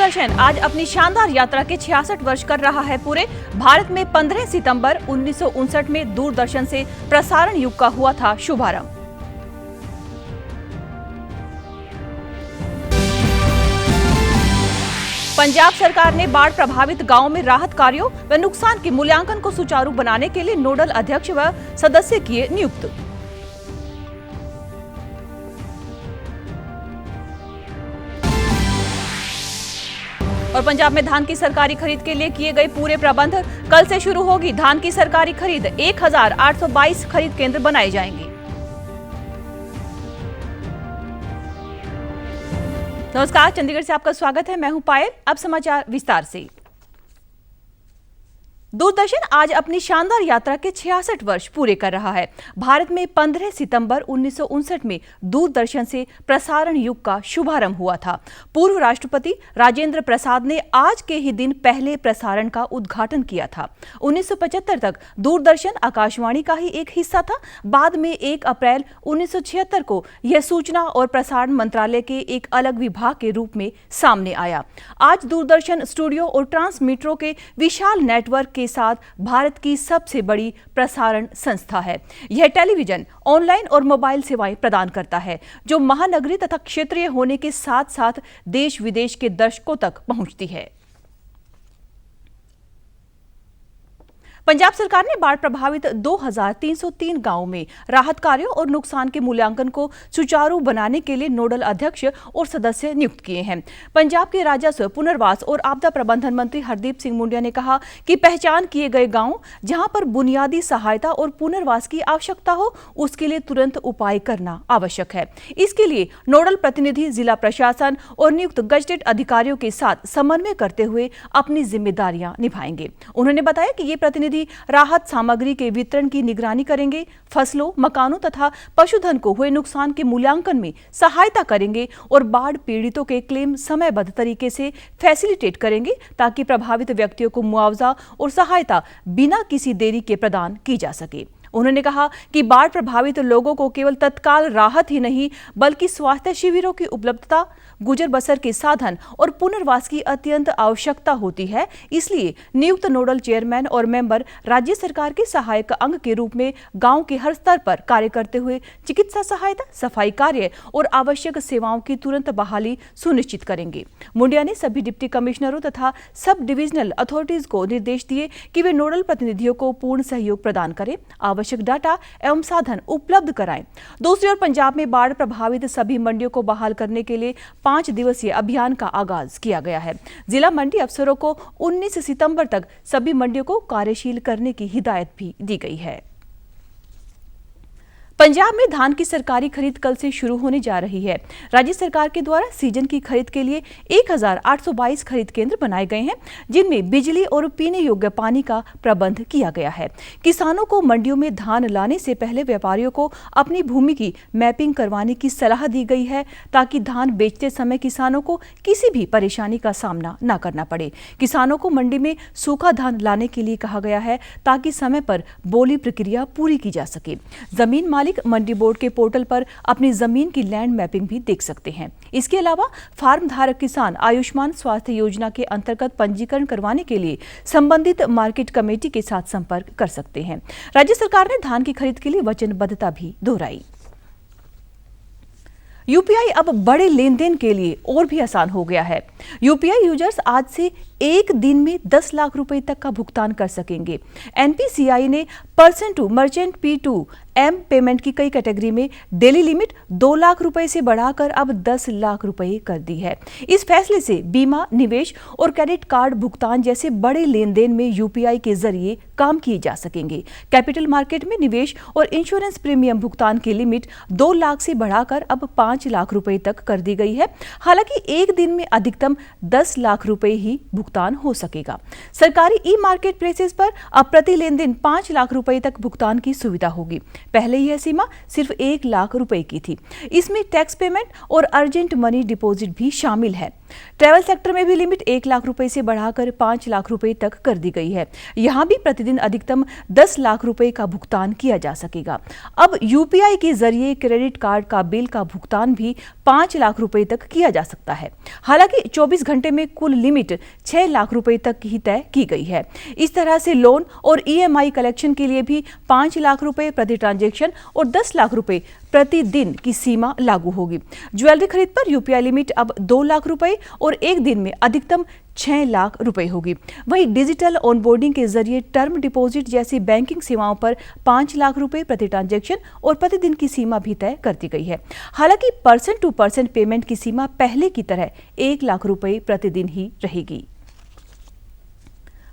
दूरदर्शन आज अपनी शानदार यात्रा के 66 वर्ष कर रहा है पूरे। भारत में 15 सितंबर 1959 में दूरदर्शन से प्रसारण युग का हुआ था शुभारंभ। पंजाब सरकार ने बाढ़ प्रभावित गांवों में राहत कार्यों व नुकसान के मूल्यांकन को सुचारू बनाने के लिए नोडल अध्यक्ष व सदस्य किए नियुक्त। और पंजाब में धान की सरकारी खरीद के लिए किए गए पूरे प्रबंध। कल से शुरू होगी धान की सरकारी खरीद। 1822 खरीद केंद्र बनाए जाएंगे। नमस्कार, चंडीगढ़ से आपका स्वागत है। मैं हूं पायल। अब समाचार विस्तार से। दूरदर्शन आज अपनी शानदार यात्रा के 66 वर्ष पूरे कर रहा है। भारत में 15 सितंबर 1959 में दूरदर्शन से प्रसारण युग का शुभारंभ हुआ था। पूर्व राष्ट्रपति राजेंद्र प्रसाद ने आज के ही दिन पहले प्रसारण का उद्घाटन किया था। 1975 तक दूरदर्शन आकाशवाणी का ही एक हिस्सा था। बाद में 1 अप्रैल 1976 को यह सूचना और प्रसारण मंत्रालय के एक अलग विभाग के रूप में सामने आया। आज दूरदर्शन स्टूडियो और ट्रांसमीटरों के विशाल नेटवर्क के साथ भारत की सबसे बड़ी प्रसारण संस्था है। यह टेलीविजन, ऑनलाइन और मोबाइल सेवाएं प्रदान करता है, जो महानगरीय तथा क्षेत्रीय होने के साथ साथ देश विदेश के दर्शकों तक पहुंचती है। पंजाब सरकार ने बाढ़ प्रभावित 2303 गांवों में राहत कार्यों और नुकसान के मूल्यांकन को सुचारू बनाने के लिए नोडल अध्यक्ष और सदस्य नियुक्त किए हैं। पंजाब के राजस्व, पुनर्वास और आपदा प्रबंधन मंत्री हरदीप सिंह मुंडिया ने कहा कि पहचान किए गए गांव जहां पर बुनियादी सहायता और पुनर्वास की आवश्यकता हो, उसके लिए तुरंत उपाय करना आवश्यक है। इसके लिए नोडल प्रतिनिधि जिला प्रशासन और नियुक्त गजटेड अधिकारियों के साथ समन्वय करते हुए अपनी जिम्मेदारियां निभाएंगे। उन्होंने बताया कि ये प्रतिनिधि राहत सामग्री के वितरण की निगरानी करेंगे, फसलों, मकानों तथा पशुधन को हुए नुकसान के मूल्यांकन में सहायता करेंगे और बाढ़ पीड़ितों के क्लेम समयबद्ध तरीके से फैसिलिटेट करेंगे, ताकि प्रभावित व्यक्तियों को मुआवजा और सहायता बिना किसी देरी के प्रदान की जा सके। उन्होंने कहा कि बाढ़ प्रभावित लोगों को केवल तत्काल राहत ही नहीं, बल्कि स्वास्थ्य शिविरों की उपलब्धता, गुजर बसर के साधन और पुनर्वास की अत्यंत आवश्यकता होती है। इसलिए नियुक्त नोडल चेयरमैन और मेंबर राज्य सरकार के सहायक अंग के रूप में गांव के हर स्तर पर कार्य करते हुए चिकित्सा सहायता, सफाई कार्य और आवश्यक सेवाओं की तुरंत बहाली सुनिश्चित करेंगे। मुंडिया ने सभी डिप्टी कमिश्नरों तथा सब डिविजनल अथॉरिटीज को निर्देश दिए कि वे नोडल प्रतिनिधियों को पूर्ण सहयोग प्रदान करें, आवश्यक डाटा एवं साधन उपलब्ध कराएं। दूसरी ओर पंजाब में बाढ़ प्रभावित सभी मंडियों को बहाल करने के लिए 5 दिवसीय अभियान का आगाज किया गया है। जिला मंडी अफसरों को 19 सितंबर तक सभी मंडियों को कार्यशील करने की हिदायत भी दी गई है। पंजाब में धान की सरकारी खरीद कल से शुरू होने जा रही है। राज्य सरकार के द्वारा सीजन की खरीद के लिए 1822 खरीद केंद्र बनाए गए हैं, जिनमें बिजली और पीने योग्य पानी का प्रबंध किया गया है। किसानों को मंडियों में धान लाने से पहले व्यापारियों को अपनी भूमि की मैपिंग करवाने की सलाह दी गई है, ताकि धान बेचते समय किसानों को किसी भी परेशानी का सामना न करना पड़े। किसानों को मंडी में सूखा धान लाने के लिए कहा गया है, ताकि समय पर बोली प्रक्रिया पूरी की जा सके। जमीन मालिक मंडी बोर्ड के पोर्टल पर अपनी जमीन की लैंड मैपिंग भी देख सकते हैं। इसके अलावा फार्म धारक किसान आयुष्मान स्वास्थ्य योजना के अंतर्गत पंजीकरण करवाने के लिए संबंधित मार्केट कमेटी के साथ संपर्क कर सकते हैं। राज्य सरकार ने धान की खरीद के लिए वचनबद्धता भी दोहराई। यूपीआई अब बड़े लेन देन के लिए और भी आसान हो गया है। यूपीआई यूजर्स आज से एक दिन में 10 लाख रुपए तक का भुगतान कर सकेंगे। एनपीसीआई ने person to merchant P2M payment की कई कैटेगरी में डेली लिमिट 2 लाख रुपए से बढ़ाकर अब 10 लाख रुपए कर दी है। इस फैसले से बीमा, निवेश और क्रेडिट कार्ड भुगतान जैसे बड़े लेन देन में यूपीआई के जरिए काम किए जा सकेंगे। कैपिटल मार्केट में निवेश और इंश्योरेंस प्रीमियम भुगतान की लिमिट 2 लाख से बढ़ाकर अब 5 लाख रुपए तक कर दी गई है। हालांकि एक दिन में अधिकतम 10 लाख रुपए ही भुगतान हो सकेगा। सरकारी ई मार्केट प्लेसेस पर अब प्रति लेन देन 5 लाख रुपए तक भुगतान की सुविधा होगी। पहले यह सीमा सिर्फ 1 लाख रुपए की थी। इसमें टैक्स पेमेंट और अर्जेंट मनी डिपॉजिट भी शामिल है। ट्रैवल सेक्टर में भी लिमिट 1 लाख रुपए से बढ़ाकर 5 लाख रुपए तक कर दी गई है। यहां भी प्रतिदिन अधिकतम 10 लाख रुपए का भुगतान किया जा सकेगा। अब यूपीआई के जरिए क्रेडिट कार्ड का बिल का भुगतान भी 5 लाख रुपए तक किया जा सकता है। हालांकि 24 घंटे में कुल लिमिट 6 लाख रुपए तक ही तय की गई है। इस तरह से लोन और ईएमआई कलेक्शन के लिए भी 5 लाख रुपए प्रति ट्रांजैक्शन और 10 लाख रुपए प्रतिदिन की सीमा लागू होगी। ज्वेलरी खरीद पर यूपीआई लिमिट अब 2 लाख रुपए और एक दिन में अधिकतम 6 लाख रुपए होगी। वहीं डिजिटल ऑनबोर्डिंग के जरिए टर्म डिपॉजिट जैसी बैंकिंग सेवाओं पर 5 लाख रुपए प्रति ट्रांजैक्शन और प्रतिदिन की सीमा भी तय कर दी गई है। हालांकि पर्सन टू पर्सन पेमेंट की सीमा पहले की तरह 1 लाख रुपए प्रतिदिन ही रहेगी।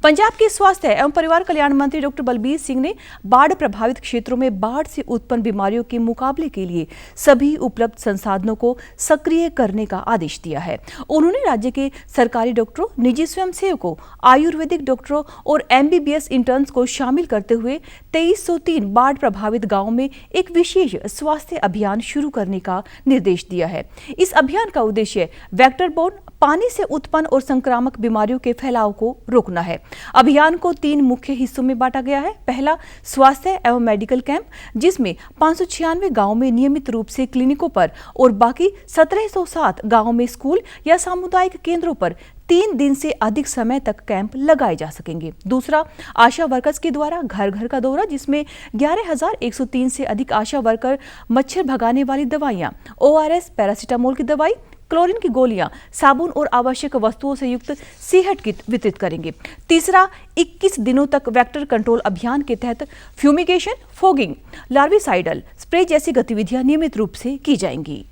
पंजाब के स्वास्थ्य एवं परिवार कल्याण मंत्री डॉक्टर बलबीर सिंह ने बाढ़ प्रभावित क्षेत्रों में बाढ़ से उत्पन्न बीमारियों के मुकाबले के लिए सभी उपलब्ध संसाधनों को सक्रिय करने का आदेश दिया है। उन्होंने राज्य के सरकारी डॉक्टरों, निजी स्वयंसेवकों, आयुर्वेदिक डॉक्टरों और एमबीबीएस इंटर्न्स को शामिल करते हुए 2303 बाढ़ प्रभावित गांवों में एक विशेष स्वास्थ्य अभियान शुरू करने का निर्देश दिया है। इस अभियान का उद्देश्य वेक्टर बोर्न पानी से उत्पन्न और संक्रामक बीमारियों के फैलाव को रोकना है। अभियान को 3 मुख्य हिस्सों में बांटा गया है। पहला, स्वास्थ्य एवं मेडिकल कैंप, जिसमें 596 गांवों में नियमित रूप से क्लिनिकों पर और बाकी 1707 गांवों में स्कूल या सामुदायिक केंद्रों पर 3 दिन से अधिक समय तक कैंप लगाए जा सकेंगे। दूसरा, आशा वर्कर्स के द्वारा घर घर का दौरा, जिसमें 11,103 से अधिक आशा वर्कर मच्छर भगाने वाली दवाइयां, ORS, पैरासीटामोल की दवाई, क्लोरीन की गोलियां, साबुन और आवश्यक वस्तुओं से युक्त सेहत किट वितरित करेंगे। तीसरा, 21 दिनों तक वेक्टर कंट्रोल अभियान के तहत फ्यूमिगेशन, फोगिंग, लार्विसाइडल स्प्रे जैसी गतिविधियां नियमित रूप से की जाएंगी।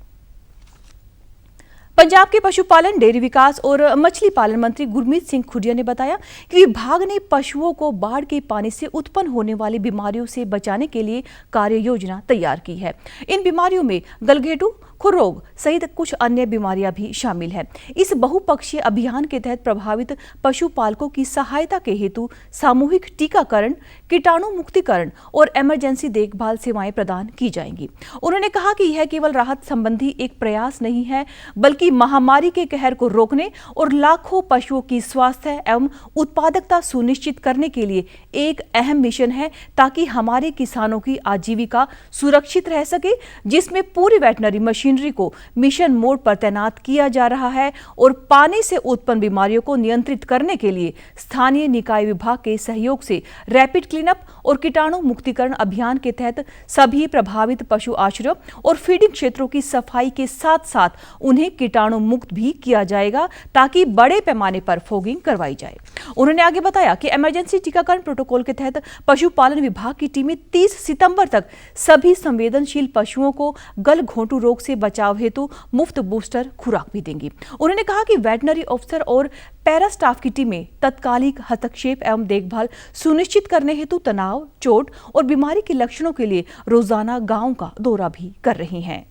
पंजाब के पशुपालन, डेयरी विकास और मछली पालन मंत्री गुरमीत सिंह खुडिया ने बताया कि विभाग ने पशुओं को बाढ़ के पानी से उत्पन्न होने वाली बीमारियों से बचाने के लिए कार्य योजना तैयार की है। इन बीमारियों में गलघेटू, खुर रोग सहित कुछ अन्य बीमारियां भी शामिल हैं। इस बहुपक्षीय अभियान के तहत प्रभावित पशुपालकों की सहायता के हेतु सामूहिक टीकाकरण, कीटाणु मुक्तिकरण और इमरजेंसी देखभाल सेवाएं प्रदान की जाएंगी। उन्होंने कहा कि यह केवल राहत संबंधी एक प्रयास नहीं है, बल्कि महामारी के कहर को रोकने और लाखों पशुओं की स्वास्थ्य एवं उत्पादकता सुनिश्चित करने के लिए एक अहम मिशन है, ताकि हमारे किसानों की आजीविका सुरक्षित रह सके, जिसमें पूरी वेटनरी मशीनरी को मिशन मोड पर तैनात किया जा रहा है और पानी से उत्पन्न बीमारियों को नियंत्रित करने के लिए स्थानीय निकाय विभाग के सहयोग से रैपिड क्लीनअप और कीटाणु मुक्तिकरण अभियान के तहत सभी प्रभावित पशु आश्रय और फीडिंग क्षेत्रों की सफाई के साथ साथ उन्हें कीटाणु मुक्त भी किया जाएगा, ताकि बड़े पैमाने पर फोगिंग करवाई जाए। उन्होंने आगे बताया कि इमरजेंसी टीकाकरण प्रोटोकॉल के तहत पशुपालन विभाग की टीमें 30 सितंबर तक सभी संवेदनशील पशुओं को गलघोंटू रोग से बचाव हेतु मुफ्त बूस्टर खुराक भी देंगी। उन्होंने कहा कि वेटनरी ऑफिसर और पैरा स्टाफ की टीमें तत्कालिक हस्तक्षेप एवं देखभाल सुनिश्चित करने हेतु तनाव, चोट और बीमारी के लक्षणों के लिए रोजाना गांव का दौरा भी कर रही हैं।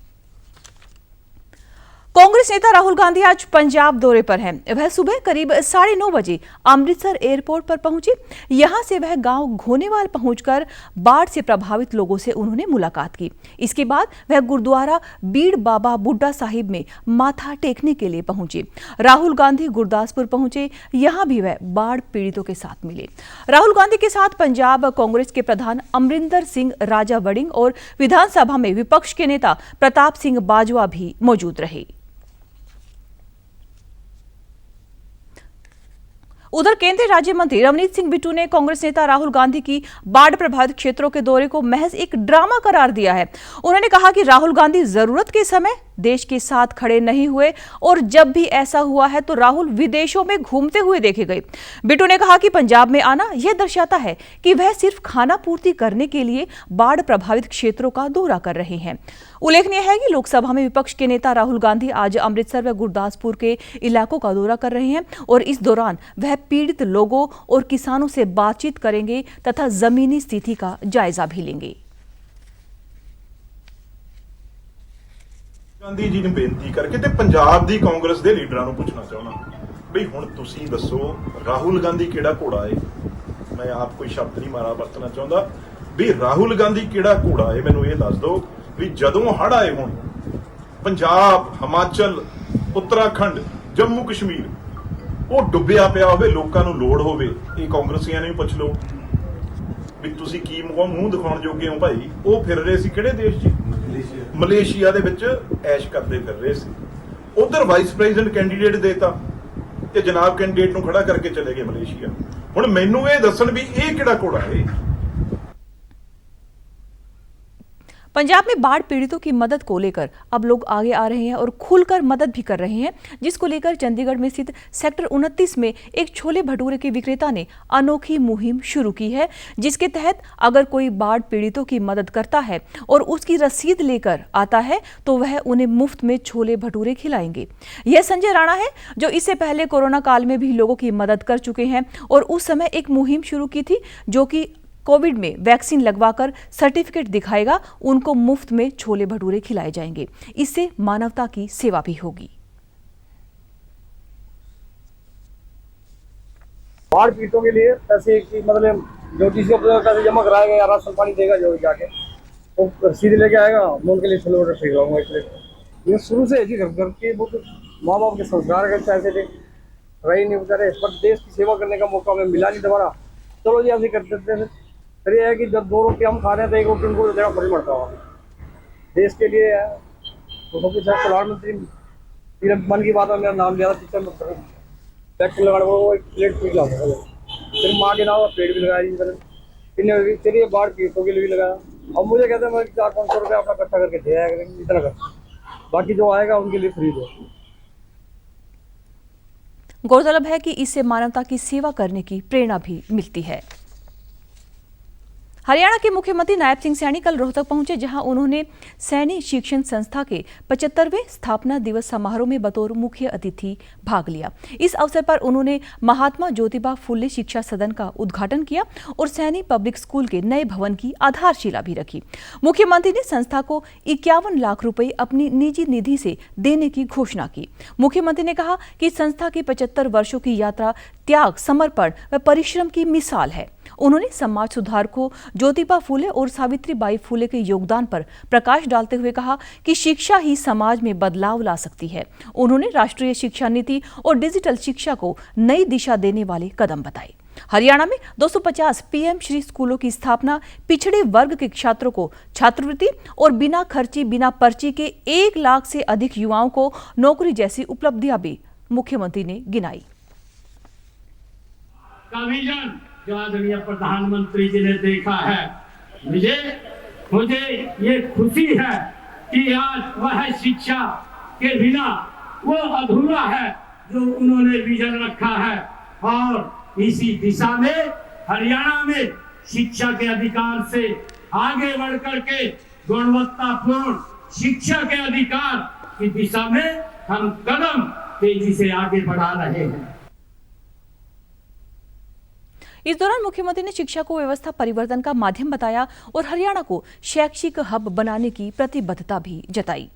कांग्रेस नेता राहुल गांधी आज पंजाब दौरे पर हैं। वह सुबह करीब 9:30 बजे अमृतसर एयरपोर्ट पर पहुंचे। यहां से वह गांव घोनेवाल पहुंचकर बाढ़ से प्रभावित लोगों से उन्होंने मुलाकात की। इसके बाद वह गुरुद्वारा बीड़ बाबा बुड्ढा साहिब में माथा टेकने के लिए पहुंचे। राहुल गांधी गुरदासपुर पहुंचे। यहां भी वह बाढ़ पीड़ितों के साथ मिले। राहुल गांधी के साथ पंजाब कांग्रेस के प्रधान अमरिंदर सिंह राजा वड़िंग और विधानसभा में विपक्ष के नेता प्रताप सिंह बाजवा भी मौजूद रहे। उधर केंद्रीय राज्य मंत्री रवनीत सिंह बिट्टू ने कांग्रेस नेता राहुल गांधी की बाढ़ प्रभावित क्षेत्रों के दौरे को महज एक ड्रामा करार दिया है। उन्होंने कहा कि राहुल गांधी जरूरत के समय देश के साथ खड़े नहीं हुए और जब भी ऐसा हुआ है तो राहुल विदेशों में घूमते हुए देखे गए। बिट्टू ने कहा कि पंजाब में आना यह दर्शाता है कि वह सिर्फ खाना पूर्ति करने के लिए बाढ़ प्रभावित क्षेत्रों का दौरा कर रहे हैं। उल्लेखनीय है कि लोकसभा में विपक्ष के नेता राहुल गांधी आज अमृतसर व गुरदासपुर के इलाकों का दौरा कर रहे हैं और इस दौरान वह पीड़ित लोगों और किसानों से बातचीत करेंगे तथा जमीनी स्थिति का जायजा भी लेंगे। गांधी जी ने बेनती करके ते पंजाब दी कांग्रेस दे लीडरां नूं पुछना चाहना बई हुण तुसीं दसो राहुल गांधी किहड़ा घोड़ा है। मैं आप कोई शब्द नहीं मारा वरतना चाहुंदा भी राहुल गांधी किहड़ा घोड़ा है। मैनूं ये दस दो भी जदों हड़ आए हुण पंजाब, हिमाचल, उत्तराखंड ਜੰਮੂ ਕਸ਼ਮੀਰ ਉਹ ਡੁੱਬਿਆ ਪਿਆ ਹੋਵੇ, ਲੋਕਾਂ ਨੂੰ ਲੋੜ ਹੋਵੇ, ਇਹ ਕਾਂਗਰਸੀਆਂ ਨੇ ਵੀ ਪੁੱਛ ਲਓ ਵੀ ਤੁਸੀਂ ਕੀ ਮੂੰਹ ਦਿਖਾਉਣ ਜੋਗੇ ਹੋ ਭਾਈ। ਉਹ ਫਿਰ ਰਹੇ ਸੀ ਕਿਹੜੇ ਦੇਸ਼ 'ਚ? ਮਲੇਸ਼ੀਆ ਦੇ ਵਿੱਚ ਐਸ਼ ਕਰਦੇ ਫਿਰ ਰਹੇ ਸੀ। ਉਧਰ ਵਾਈਸ ਪ੍ਰੈਜ਼ੀਡੈਂਟ ਕੈਂਡੀਡੇਟ ਦੇਤਾ ਤੇ ਜਨਾਬ ਕੈਂਡੀਡੇਟ ਨੂੰ ਖੜਾ ਕਰਕੇ ਚਲੇ ਗਏ ਮਲੇਸ਼ੀਆ। ਹੁਣ ਮੈਨੂੰ ਇਹ ਦੱਸਣ ਵੀ ਇਹ ਕਿਹੜਾ ਘੋੜਾ ਹੈ? पंजाब में बाढ़ पीड़ितों की मदद को लेकर अब लोग आगे आ रहे हैं और खुलकर मदद भी कर रहे हैं, जिसको लेकर चंडीगढ़ में स्थित सेक्टर 29 में एक छोले भटूरे के विक्रेता ने अनोखी मुहिम शुरू की है, जिसके तहत अगर कोई बाढ़ पीड़ितों की मदद करता है और उसकी रसीद लेकर आता है तो वह उन्हें मुफ्त में छोले भटूरे खिलाएंगे। यह संजय राणा है, जो इससे पहले कोरोना काल में भी लोगों की मदद कर चुके हैं और उस समय एक मुहिम शुरू की थी, जो कि कोविड में वैक्सीन लगवाकर सर्टिफिकेट दिखाएगा, उनको मुफ्त में छोले भटूरे खिलाए जाएंगे। इससे मानवता की सेवा भी होगी। बाढ़ पीड़ितों के लिए पैसे की मतलब जो किसी को पैसे जमा कराएगा या राशन पानी देगा, जो जाके वो रसीद लेके आएगा, मैं उनके लिए छोले भटूरे खिलाऊंगा। इसलिए ये शुरू से ऐसी घर के वो माँ बाप के संस्कार करते ऐसे थे, रही नहीं बेचारे, पर देश की सेवा करने का मौका हमें मिला नहीं दोबारा, चलो जी ऐसे कर देते हैं। फिर ये है कि जब 2 रोटी हम खा रहे हैं तो 1 रोटी उनको देना फर्ज पड़ता है। देश के लिए है तो सब कुछ है। प्रधानमंत्री मन की बात में मेरा नाम लिया था, टीचर में वैक्सीन लगाने को एक प्लेट पीट ला, फिर माँ के नाम पेड़ भी लगाया जी, फिर चलिए बाढ़ पीड़ितों के लिए भी लगाया। अब मुझे कहते हैं मैं 400-500 रुपये अपना इकट्ठा करके दे आया करेंगे, इतना कर, बाकी जो आएगा उनके लिए फ्री दो। गौरतलब है कि इससे मानवता की सेवा करने की प्रेरणा भी मिलती है। हरियाणा के मुख्यमंत्री नायब सिंह सैनी कल रोहतक पहुंचे, जहां उन्होंने सैनी शिक्षण संस्था के 75वें स्थापना दिवस समारोह में बतौर मुख्य अतिथि भाग लिया। इस अवसर पर उन्होंने महात्मा ज्योतिबा फुले शिक्षा सदन का उद्घाटन किया और सैनी पब्लिक स्कूल के नए भवन की आधारशिला भी रखी। मुख्यमंत्री ने संस्था को 51 लाख रुपए अपनी निजी निधि से देने की घोषणा की। मुख्यमंत्री ने कहा कि संस्था की 75 वर्षों की यात्रा त्याग, समर्पण व परिश्रम की मिसाल है। उन्होंने समाज सुधारकों ज्योतिबा फुले और सावित्रीबाई फुले के योगदान पर प्रकाश डालते हुए कहा कि शिक्षा ही समाज में बदलाव ला सकती है। उन्होंने राष्ट्रीय शिक्षा नीति और डिजिटल शिक्षा को नई दिशा देने वाले कदम बताए। हरियाणा में 250 पीएम श्री स्कूलों की स्थापना, पिछड़े वर्ग के छात्रों को छात्रवृत्ति और बिना खर्ची बिना पर्ची के 1 लाख से अधिक युवाओं को नौकरी जैसी उपलब्धियां भी मुख्यमंत्री ने गिनाई। जो आदरणीय प्रधानमंत्री जी ने देखा है, मुझे ये खुशी है कि आज वह शिक्षा के बिना वो अधूरा है जो उन्होंने विजन रखा है, और इसी दिशा में हरियाणा में शिक्षा के अधिकार से आगे बढ़ करके गुणवत्तापूर्ण शिक्षा के अधिकार की दिशा में हम कदम तेजी से आगे बढ़ा रहे हैं। इस दौरान मुख्यमंत्री ने शिक्षा को व्यवस्था परिवर्तन का माध्यम बताया और हरियाणा को शैक्षिक हब बनाने की प्रतिबद्धता भी जताई।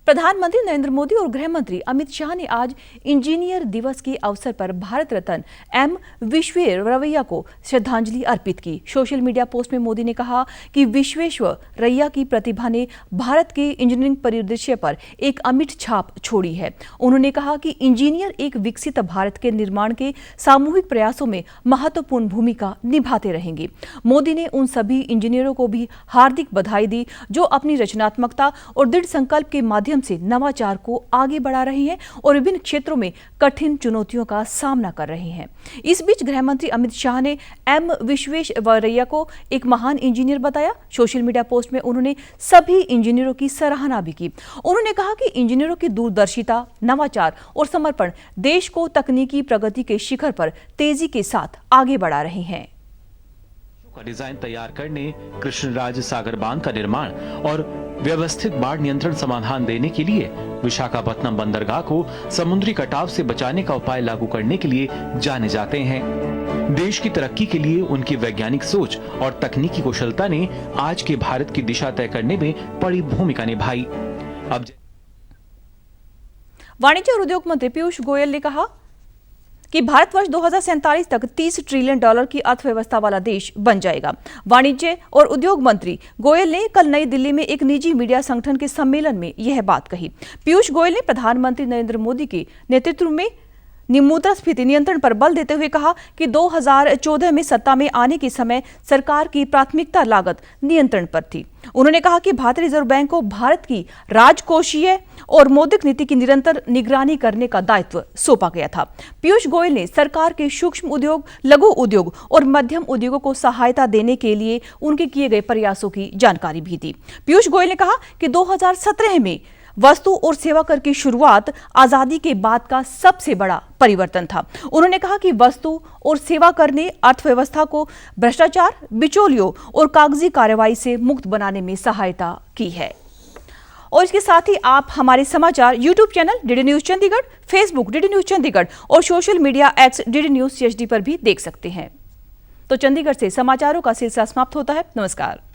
प्रधानमंत्री नरेंद्र मोदी और गृह मंत्री अमित शाह ने आज इंजीनियर दिवस के अवसर पर भारत रत्न एम विश्वेश्वरैया को श्रद्धांजलि अर्पित की। सोशल मीडिया पोस्ट में मोदी ने कहा कि विश्वेश्वरैया की प्रतिभा ने भारत के इंजीनियरिंग परिदृश्य पर एक अमिट छाप छोड़ी है। उन्होंने कहा कि इंजीनियर एक विकसित भारत के निर्माण के सामूहिक प्रयासों में महत्वपूर्ण भूमिका निभाते रहेंगे। मोदी ने उन सभी इंजीनियरों को भी हार्दिक बधाई दी जो अपनी रचनात्मकता और दृढ़ संकल्प के माध्यम से नवाचार को आगे बढ़ा रहे हैं और विभिन्न क्षेत्रों में कठिन चुनौतियों का सामना कर रहे हैं। इस बीच गृह मंत्री अमित शाह ने एम विश्वेश्वरैया को एक महान इंजीनियर बताया। सोशल मीडिया पोस्ट में उन्होंने सभी इंजीनियरों की सराहना भी की। उन्होंने कहा कि इंजीनियरों की दूरदर्शिता, नवाचार और समर्पण देश को तकनीकी प्रगति के शिखर पर तेजी के साथ आगे बढ़ा रहे हैं। का डिजाइन तैयार करने, कृष्णराज सागर बांध का निर्माण और व्यवस्थित बाढ़ नियंत्रण समाधान देने के लिए विशाखापत्तनम बंदरगाह को समुद्री कटाव से बचाने का उपाय लागू करने के लिए जाने जाते हैं। देश की तरक्की के लिए उनकी वैज्ञानिक सोच और तकनीकी कुशलता ने आज के भारत की दिशा तय करने में बड़ी भूमिका निभाई। अब वाणिज्य और उद्योग मंत्री पीयूष गोयल ने कहा कि भारत वर्ष 2047 तक 30 ट्रिलियन डॉलर की अर्थव्यवस्था वाला देश बन जाएगा। वाणिज्य और उद्योग मंत्री गोयल ने कल नई दिल्ली में एक निजी मीडिया संगठन के सम्मेलन में यह बात कही। पीयूष गोयल ने प्रधानमंत्री नरेंद्र मोदी के नेतृत्व में मुद्रास्फीति नियंत्रण पर बल देते हुए कहा कि 2014 में सत्ता में आने के समय सरकार की प्राथमिकता लागत नियंत्रण पर थी। उन्होंने कहा कि भारतीय रिजर्व बैंक को भारत की राजकोषीय और मौद्रिक नीति की निरंतर निगरानी करने का दायित्व सौंपा गया था। पीयूष गोयल ने सरकार के सूक्ष्म उद्योग, लघु उद्योग और मध्यम उद्योगों को सहायता देने के लिए उनके किए गए प्रयासों की जानकारी भी दी। पीयूष गोयल ने कहा कि 2017 में वस्तु और सेवा कर की शुरुआत आजादी के बाद का सबसे बड़ा परिवर्तन था। उन्होंने कहा कि वस्तु और सेवा कर ने अर्थव्यवस्था को भ्रष्टाचार, बिचौलियों और कागजी कार्रवाई से मुक्त बनाने में सहायता की है। और इसके साथ ही आप हमारे समाचार YouTube channel DD news Chandigarh, Facebook DD news Chandigarh और social media X DD news CHD पर भी देख सकते हैं। तो चंडीगढ़ से समाचारों का सिलसिला समाप्त होता है। नमस्कार।